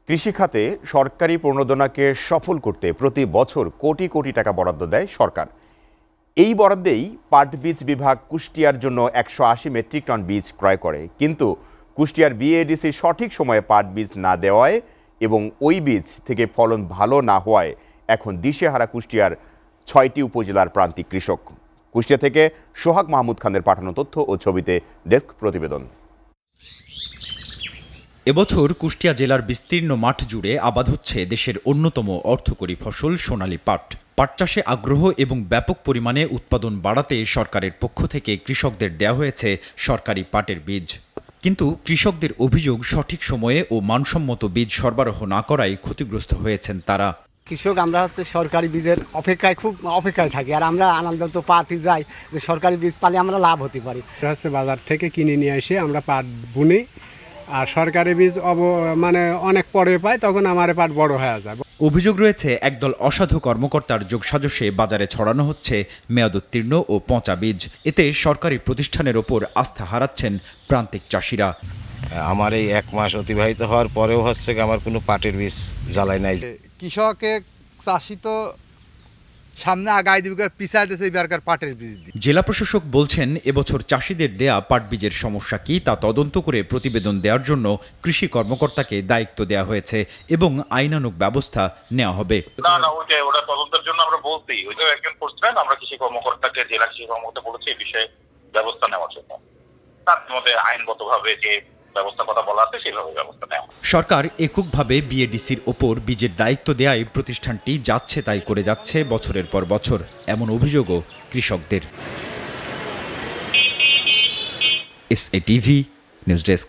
কৃষি খাতে সরকারি প্রণোদনাকে সফল করতে প্রতি বছর কোটি কোটি টাকা বরাদ্দ দেয় সরকার। এই বরাদ্দেই পাট বীজ বিভাগ কুষ্টিয়ার জন্য 180 মেট্রিক টন বীজ ক্রয় করে, কিন্তু কুষ্টিয়ার বিএডিসি সঠিক সময়ে পাট বীজ না দেওয়ায় এবং ওই বীজ থেকে ফলন ভালো না হওয়ায় এখন দিশেহারা কুষ্টিয়ার 6টি উপজেলার প্রান্তিক কৃষক। কুষ্টিয়া থেকে সোহাগ মাহমুদ খানের পাঠানো তথ্য ও ছবিতে ডেস্ক প্রতিবেদন। এবছর কুষ্টিয়া জেলার বিস্তীর্ণ মাঠ জুড়ে আবাদ হচ্ছে দেশের অন্যতম অর্থকরী ফসল সোনালী পাট। পাট চাষে আগ্রহ এবং ব্যাপক পরিমাণে উৎপাদন বাড়াতে সরকারের পক্ষ থেকে কৃষকদের দেওয়া হয়েছে সরকারি পাটের বীজ। কিন্তু কৃষকদের অভিযোগ, সঠিক সময়ে ও মানসম্মত বীজ সরবরাহ না করায় ক্ষতিগ্রস্ত হয়েছেন তারা। কৃষক আমরা সরকারি বীজের খুব অপেক্ষায় থাকি, আর আমরা আনন্দিত পাতে যাই যে সরকারি বীজ পালে আমরা লাভ হতে পারি। বাজার থেকে কিনে নিয়ে এসে আমরা পাট বুনি, আর সরকারি বীজ অনেক পরে পাই, তখন আমার পাট বড় হয়ে যায়। অভিযোগ রয়েছে, একদল অসাধু কর্মকর্তার যোগসাজশে বাজারে ছড়ানো হচ্ছে মেয়াদোত্তীর্ণ ও পচা বীজ। এতে সরকারি প্রতিষ্ঠানের ওপর আস্থা হারাচ্ছেন প্রান্তিক চাষিরা। আমার এই 1 মাস অতিবাহিত হওয়ার পরেও হচ্ছে আমার কোনো পাটের বীজ জ্বালাই নাই। কৃষকে চাষি তো সামনে আগায় দিবে, পিছায় দিয়েছে এবারকার পাটের বীজ দিয়ে। জেলা প্রশাসক বলছেন, এবছর চাষিদের দেয়া পাট বীজের সমস্যা কি তা তদন্ত করে প্রতিবেদন দেওয়ার জন্য কৃষি কর্মকর্তাকে দায়িত্ব দেওয়া হয়েছে এবং আইনানুগ ব্যবস্থা নেওয়া হবে। ওটা তদন্তের জন্য আমরা বলছি, একজন করছিলেন, আমরা কৃষি কর্মকর্তাকে, জেলা কৃষি কর্মকর্তা বলেছি এই বিষয়ে ব্যবস্থা নেওয়ার জন্য। তার মধ্যে আইনগতভাবে যে ব্যবস্থা কথা বলা আছে সেভাবে ব্যবস্থা নেওয়া। সরকার এককভাবে বিএডিসির ওপর বীজের দায়িত্ব দেওয়ায় প্রতিষ্ঠানটি যাচ্ছে তাই করে যাচ্ছে বছরের পর বছর, এমন অভিযোগও কৃষকদের। SATV news desk.